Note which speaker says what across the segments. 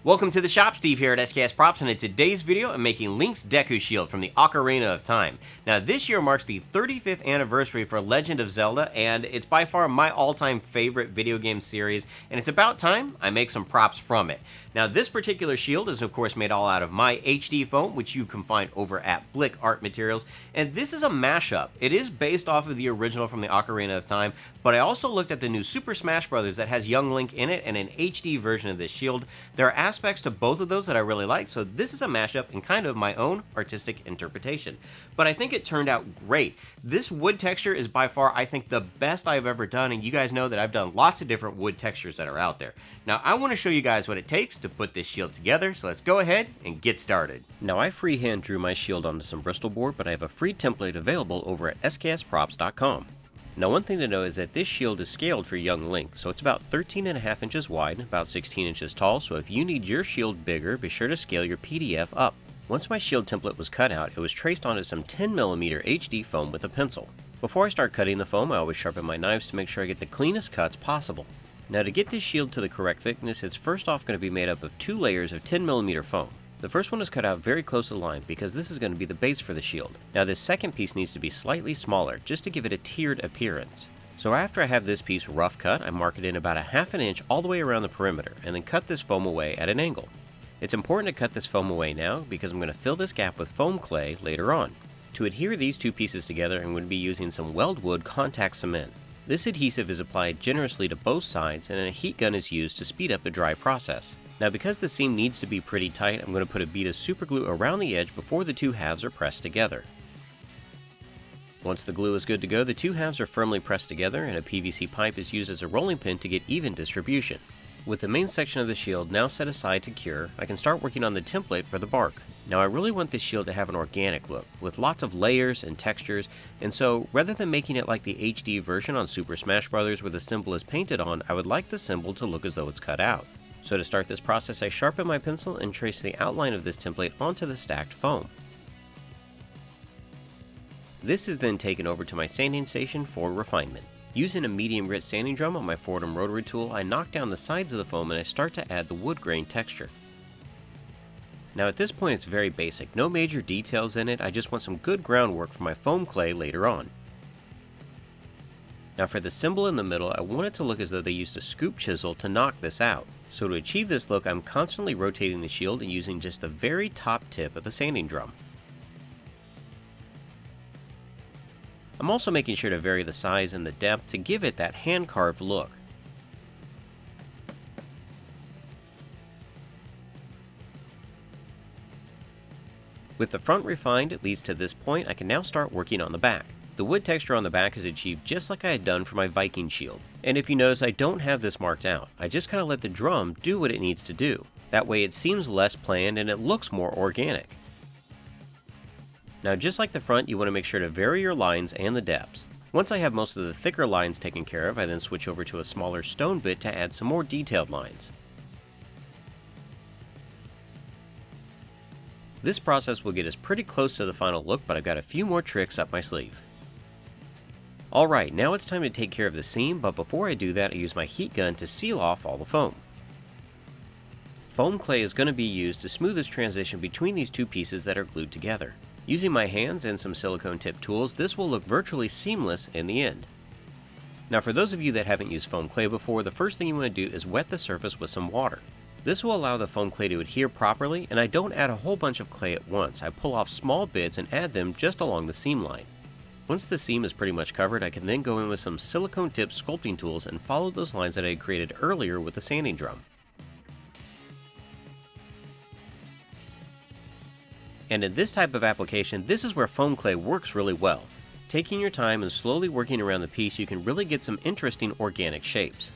Speaker 1: Welcome to the shop. Steve here at SKS Props, and in today's video I'm making Link's Deku shield from the Ocarina of Time. Now this year marks the 35th anniversary for Legend of Zelda, and it's by far my all-time favorite video game series, and it's about time I make some props from it. Now this particular shield is of course made all out of my HD foam, which you can find over at Blick Art Materials, and this is a mashup. It is based off of the original from the Ocarina of Time, but I also looked at the new Super Smash Bros. That has young Link in it and an HD version of this shield. There are aspects to both of those that I really like, so this is a mashup and kind of my own artistic interpretation. But I think it turned out great. This wood texture is by far, I think, the best I've ever done, and you guys know that I've done lots of different wood textures that are out there. Now I want to show you guys what it takes to put this shield together, so let's go ahead and get started. Now I freehand drew my shield onto some Bristol board, but I have a free template available over at sksprops.com. Now one thing to know is that this shield is scaled for young Link, so it's about 13.5 inches wide and about 16 inches tall, so if you need your shield bigger, be sure to scale your PDF up. Once my shield template was cut out, it was traced onto some 10mm HD foam with a pencil. Before I start cutting the foam, I always sharpen my knives to make sure I get the cleanest cuts possible. Now to get this shield to the correct thickness, it's first off going to be made up of 2 layers of 10mm foam. The first one is cut out very close to the line because this is going to be the base for the shield. Now this second piece needs to be slightly smaller just to give it a tiered appearance. So after I have this piece rough cut, I mark it in about a half an inch all the way around the perimeter and then cut this foam away at an angle. It's important to cut this foam away now because I'm going to fill this gap with foam clay later on. To adhere these two pieces together, I'm going to be using some Weldwood contact cement. This adhesive is applied generously to both sides and a heat gun is used to speed up the dry process. Now because the seam needs to be pretty tight, I'm going to put a bead of super glue around the edge before the two halves are pressed together. Once the glue is good to go, the two halves are firmly pressed together and a PVC pipe is used as a rolling pin to get even distribution. With the main section of the shield now set aside to cure, I can start working on the template for the bark. Now I really want this shield to have an organic look, with lots of layers and textures, and so rather than making it like the HD version on Super Smash Bros. Where the symbol is painted on, I would like the symbol to look as though it's cut out. So to start this process, I sharpen my pencil and trace the outline of this template onto the stacked foam. This is then taken over to my sanding station for refinement. Using a medium grit sanding drum on my Fordham rotary tool, I knock down the sides of the foam and I start to add the wood grain texture. Now at this point it's very basic, no major details in it, I just want some good groundwork for my foam clay later on. Now for the symbol in the middle, I want it to look as though they used a scoop chisel to knock this out. So to achieve this look, I'm constantly rotating the shield and using just the very top tip of the sanding drum. I'm also making sure to vary the size and the depth to give it that hand-carved look. With the front refined, at least to this point, I can now start working on the back. The wood texture on the back is achieved just like I had done for my Viking shield. And if you notice, I don't have this marked out. I just kind of let the drum do what it needs to do. That way it seems less planned and it looks more organic. Now just like the front, you want to make sure to vary your lines and the depths. Once I have most of the thicker lines taken care of, I then switch over to a smaller stone bit to add some more detailed lines. This process will get us pretty close to the final look, but I've got a few more tricks up my sleeve. Alright, now it's time to take care of the seam, but before I do that, I use my heat gun to seal off all the foam. Foam clay is going to be used to smooth this transition between these two pieces that are glued together. Using my hands and some silicone tip tools, this will look virtually seamless in the end. Now for those of you that haven't used foam clay before, the first thing you want to do is wet the surface with some water. This will allow the foam clay to adhere properly, and I don't add a whole bunch of clay at once. I pull off small bits and add them just along the seam line. Once the seam is pretty much covered, I can then go in with some silicone tip sculpting tools and follow those lines that I had created earlier with the sanding drum. And in this type of application, this is where foam clay works really well. Taking your time and slowly working around the piece, you can really get some interesting organic shapes.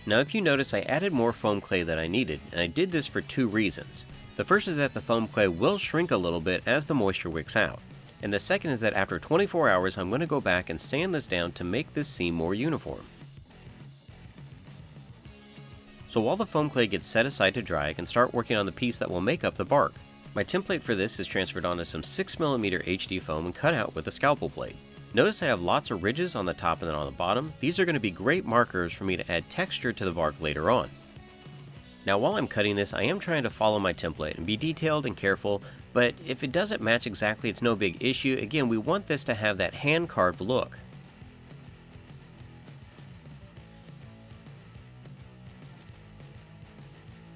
Speaker 1: Now if you notice, I added more foam clay than I needed, and I did this for two reasons. The first is that the foam clay will shrink a little bit as the moisture wicks out. And the second is that after 24 hours, I'm going to go back and sand this down to make this seam more uniform. So while the foam clay gets set aside to dry, I can start working on the piece that will make up the bark. My template for this is transferred onto some 6mm HD foam and cut out with a scalpel blade. Notice I have lots of ridges on the top and then on the bottom. These are going to be great markers for me to add texture to the bark later on. Now while I'm cutting this, I am trying to follow my template and be detailed and careful, but if it doesn't match exactly, it's no big issue. Again, we want this to have that hand-carved look.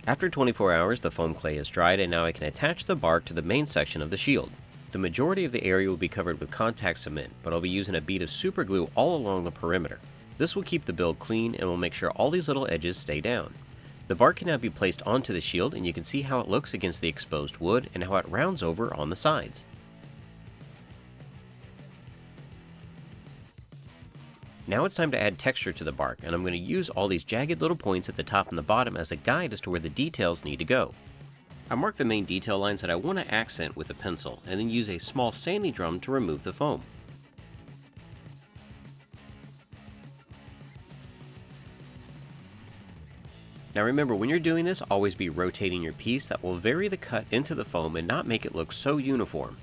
Speaker 1: After 24 hours, the foam clay is dried, and now I can attach the bark to the main section of the shield. The majority of the area will be covered with contact cement, but I'll be using a bead of super glue all along the perimeter. This will keep the build clean and will make sure all these little edges stay down. The bark can now be placed onto the shield, and you can see how it looks against the exposed wood and how it rounds over on the sides. Now it's time to add texture to the bark, and I'm going to use all these jagged little points at the top and the bottom as a guide as to where the details need to go. I mark the main detail lines that I want to accent with a pencil, and then use a small sanding drum to remove the foam. Now remember, when you're doing this, always be rotating your piece. That will vary the cut into the foam and not make it look so uniform.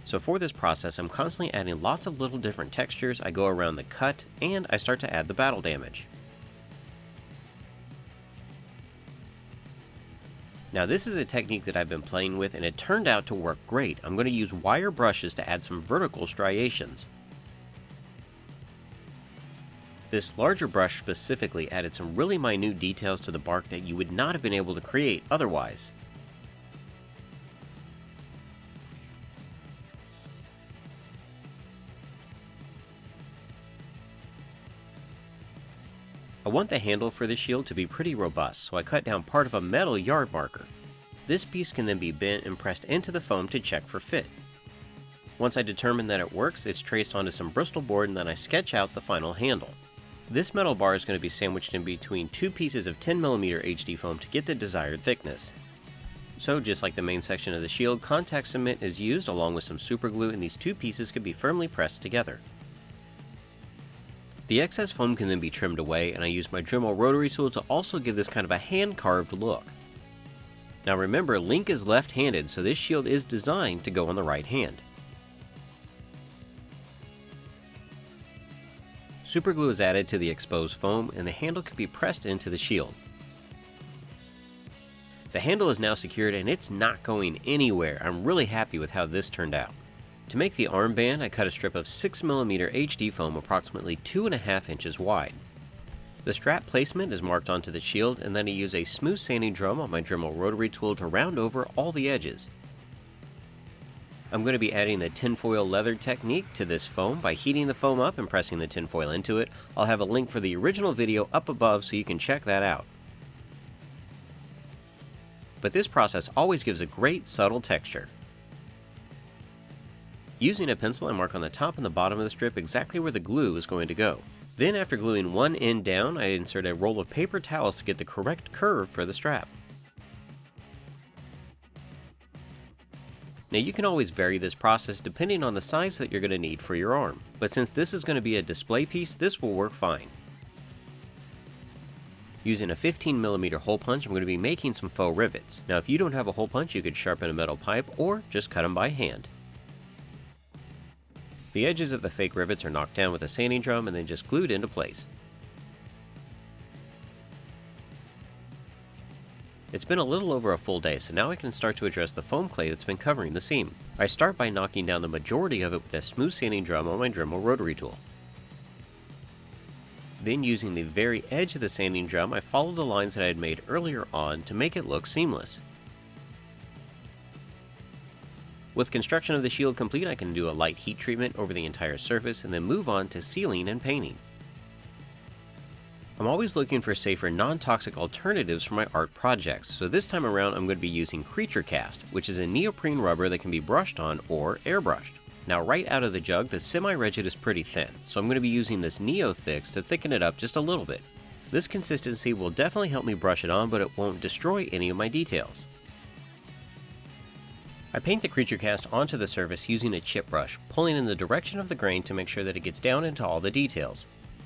Speaker 1: So for this process, I'm constantly adding lots of little different textures. I go around the cut, and I start to add the battle damage. Now this is a technique that I've been playing with, and it turned out to work great. I'm going to use wire brushes to add some vertical striations. This larger brush specifically added some really minute details to the bark that you would not have been able to create otherwise. I want the handle for the shield to be pretty robust, so I cut down part of a metal yard marker. This piece can then be bent and pressed into the foam to check for fit. Once I determine that it works, it's traced onto some Bristol board, and then I sketch out the final handle. This metal bar is going to be sandwiched in between two pieces of 10mm HD foam to get the desired thickness. So just like the main section of the shield, contact cement is used along with some super glue, and these two pieces can be firmly pressed together. The excess foam can then be trimmed away, and I use my Dremel rotary tool to also give this kind of a hand-carved look. Now remember, Link is left-handed, so this shield is designed to go on the right hand. Super glue is added to the exposed foam, and the handle can be pressed into the shield. The handle is now secured, and it's not going anywhere. I'm really happy with how this turned out. To make the armband, I cut a strip of 6mm HD foam approximately 2.5 inches wide. The strap placement is marked onto the shield, and then I use a smooth sanding drum on my Dremel rotary tool to round over all the edges. I'm going to be adding the tinfoil leather technique to this foam by heating the foam up and pressing the tinfoil into it. I'll have a link for the original video up above so you can check that out. But this process always gives a great subtle texture. Using a pencil, I mark on the top and the bottom of the strip exactly where the glue is going to go. Then after gluing one end down, I insert a roll of paper towels to get the correct curve for the strap. Now you can always vary this process depending on the size that you're going to need for your arm, but since this is going to be a display piece, this will work fine. Using a 15mm hole punch, I'm going to be making some faux rivets. Now if you don't have a hole punch, you could sharpen a metal pipe or just cut them by hand. The edges of the fake rivets are knocked down with a sanding drum and then just glued into place. It's been a little over a full day, so now I can start to address the foam clay that's been covering the seam. I start by knocking down the majority of it with a smooth sanding drum on my Dremel rotary tool. Then using the very edge of the sanding drum, I follow the lines that I had made earlier on to make it look seamless. With construction of the shield complete, I can do a light heat treatment over the entire surface and then move on to sealing and painting. I'm always looking for safer, non-toxic alternatives for my art projects, so this time around I'm going to be using Creature Cast, which is a neoprene rubber that can be brushed on or airbrushed. Now right out of the jug, the semi-rigid is pretty thin, so I'm going to be using this Neo Thix to thicken it up just a little bit. This consistency will definitely help me brush it on, but it won't destroy any of my details. I paint the Creature Cast onto the surface using a chip brush, pulling in the direction of the grain to make sure that it gets down into all the details.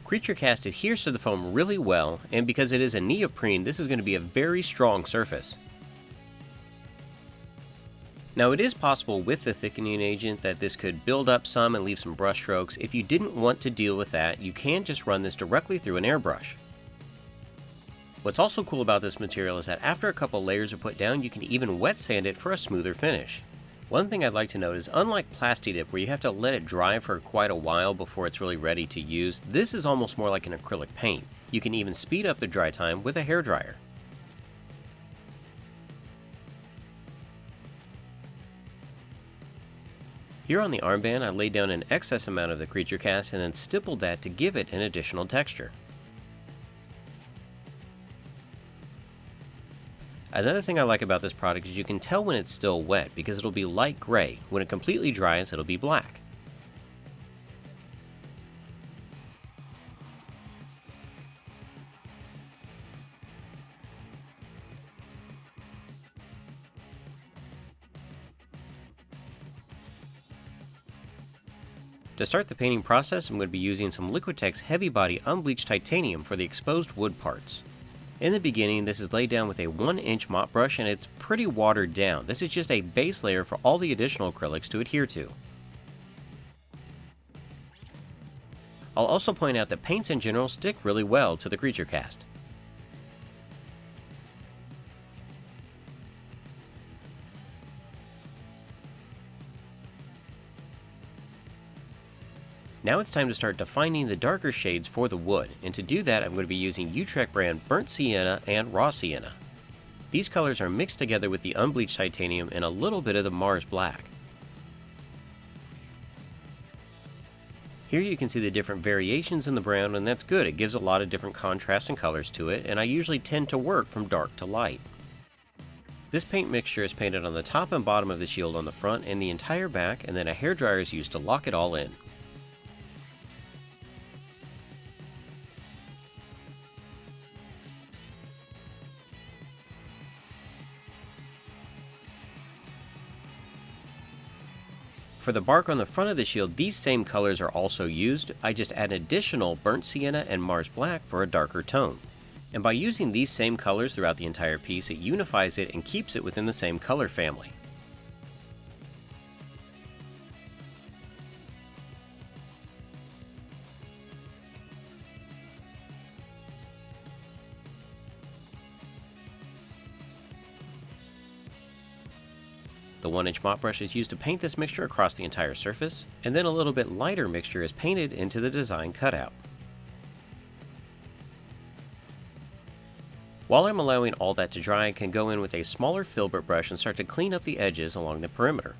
Speaker 1: Creature Cast adheres to the foam really well, and because it is a neoprene, this is going to be a very strong surface. Now it is possible with the thickening agent that this could build up some and leave some brush strokes. If you didn't want to deal with that, you can just run this directly through an airbrush. What's also cool about this material is that after a couple layers are put down, you can even wet sand it for a smoother finish. One thing I'd like to note is, unlike Plasti Dip where you have to let it dry for quite a while before it's really ready to use, this is almost more like an acrylic paint. You can even speed up the dry time with a hairdryer. Here on the armband, I laid down an excess amount of the creature cast and then stippled that to give it an additional texture. Another thing I like about this product is you can tell when it's still wet because it'll be light gray. When it completely dries, it'll be black. To start the painting process, I'm going to be using some Liquitex Heavy Body Unbleached Titanium for the exposed wood parts. In the beginning, this is laid down with a 1-inch mop brush and it's pretty watered down. This is just a base layer for all the additional acrylics to adhere to. I'll also point out that paints in general stick really well to the creature cast. Now it's time to start defining the darker shades for the wood, and to do that I'm going to be using Utrecht brand Burnt Sienna and Raw Sienna. These colors are mixed together with the unbleached titanium and a little bit of the Mars Black. Here you can see the different variations in the brown, and that's good. It gives a lot of different contrasts and colors to it, and I usually tend to work from dark to light. This paint mixture is painted on the top and bottom of the shield on the front and the entire back, and then a hairdryer is used to lock it all in. For the bark on the front of the shield, these same colors are also used. I just add additional Burnt Sienna and Mars Black for a darker tone. And by using these same colors throughout the entire piece, it unifies it and keeps it within the same color family. The 1-inch mop brush is used to paint this mixture across the entire surface, and then a little bit lighter mixture is painted into the design cutout. While I'm allowing all that to dry, I can go in with a smaller filbert brush and start to clean up the edges along the perimeter.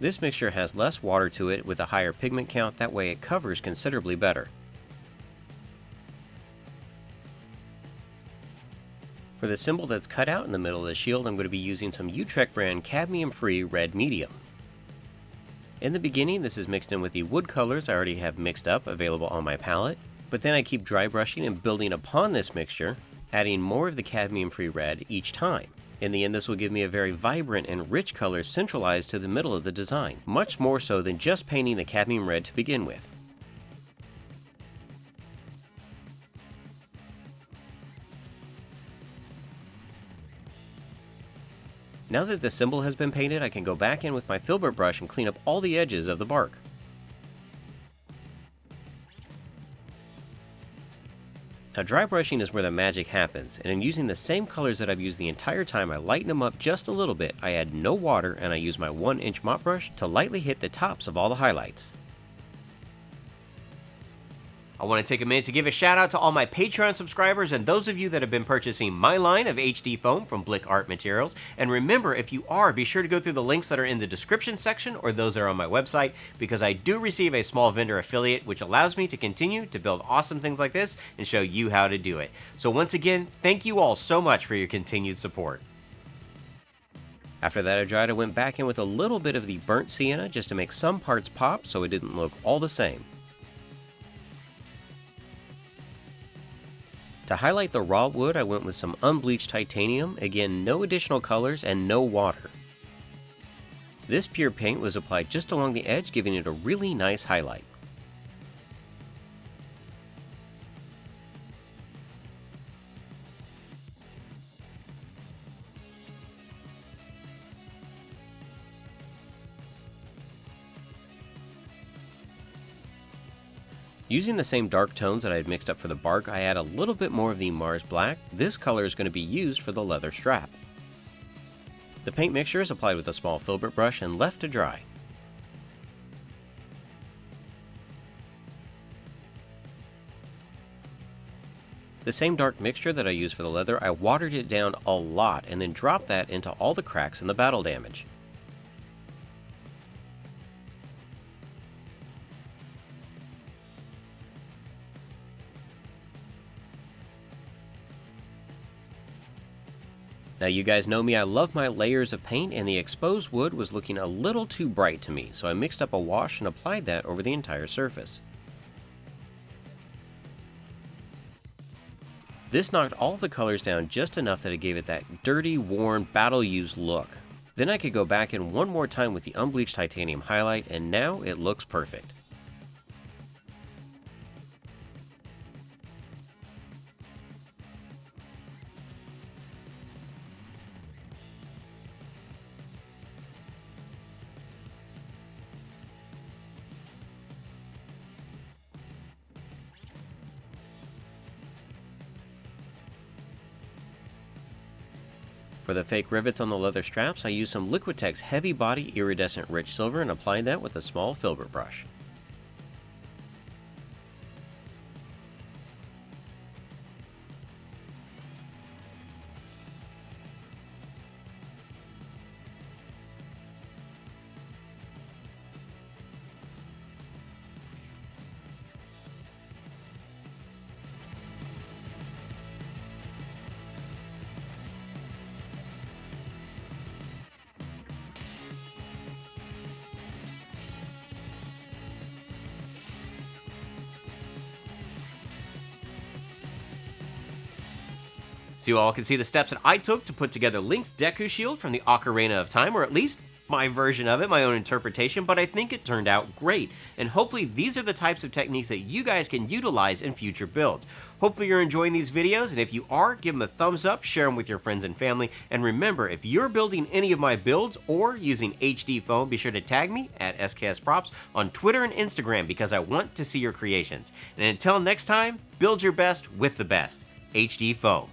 Speaker 1: This mixture has less water to it with a higher pigment count, that way it covers considerably better. For the symbol that's cut out in the middle of the shield, I'm going to be using some Utrecht brand cadmium-free red medium. In the beginning, this is mixed in with the wood colors I already have mixed up available on my palette, but then I keep dry brushing and building upon this mixture, adding more of the cadmium-free red each time. In the end, this will give me a very vibrant and rich color centralized to the middle of the design, much more so than just painting the cadmium red to begin with. Now that the symbol has been painted, I can go back in with my filbert brush and clean up all the edges of the bark. Now dry brushing is where the magic happens, and in using the same colors that I've used the entire time, I lighten them up just a little bit, I add no water, and I use my 1-inch mop brush to lightly hit the tops of all the highlights. I want to take a minute to give a shout out to all my Patreon subscribers and those of you that have been purchasing my line of HD foam from Blick Art Materials. And remember, if you are, be sure to go through the links that are in the description section or those that are on my website, because I do receive a small vendor affiliate, which allows me to continue to build awesome things like this and show you how to do it. So once again, thank you all so much for your continued support. After that I dried, I went back in with a little bit of the burnt sienna just to make some parts pop so it didn't look all the same. To highlight the raw wood, I went with some unbleached titanium, again no additional colors and no water. This pure paint was applied just along the edge, giving it a really nice highlight. Using the same dark tones that I had mixed up for the bark, I add a little bit more of the Mars Black. This color is going to be used for the leather strap. The paint mixture is applied with a small filbert brush and left to dry. The same dark mixture that I used for the leather, I watered it down a lot and then dropped that into all the cracks and the battle damage. Now you guys know me, I love my layers of paint, and the exposed wood was looking a little too bright to me, so I mixed up a wash and applied that over the entire surface. This knocked all the colors down just enough that it gave it that dirty, worn, battle-used look. Then I could go back in one more time with the unbleached titanium highlight, and now it looks perfect. For the fake rivets on the leather straps, I used some Liquitex Heavy Body Iridescent Rich Silver and applied that with a small filbert brush. So you all can see the steps that I took to put together Link's Deku shield from the Ocarina of Time, or at least my version of it, my own interpretation, but I think it turned out great. And hopefully these are the types of techniques that you guys can utilize in future builds. Hopefully you're enjoying these videos, and if you are, give them a thumbs up, share them with your friends and family, and remember, if you're building any of my builds or using HD foam, be sure to tag me at SKS Props on Twitter and Instagram because I want to see your creations. And until next time, build your best with the best. HD foam.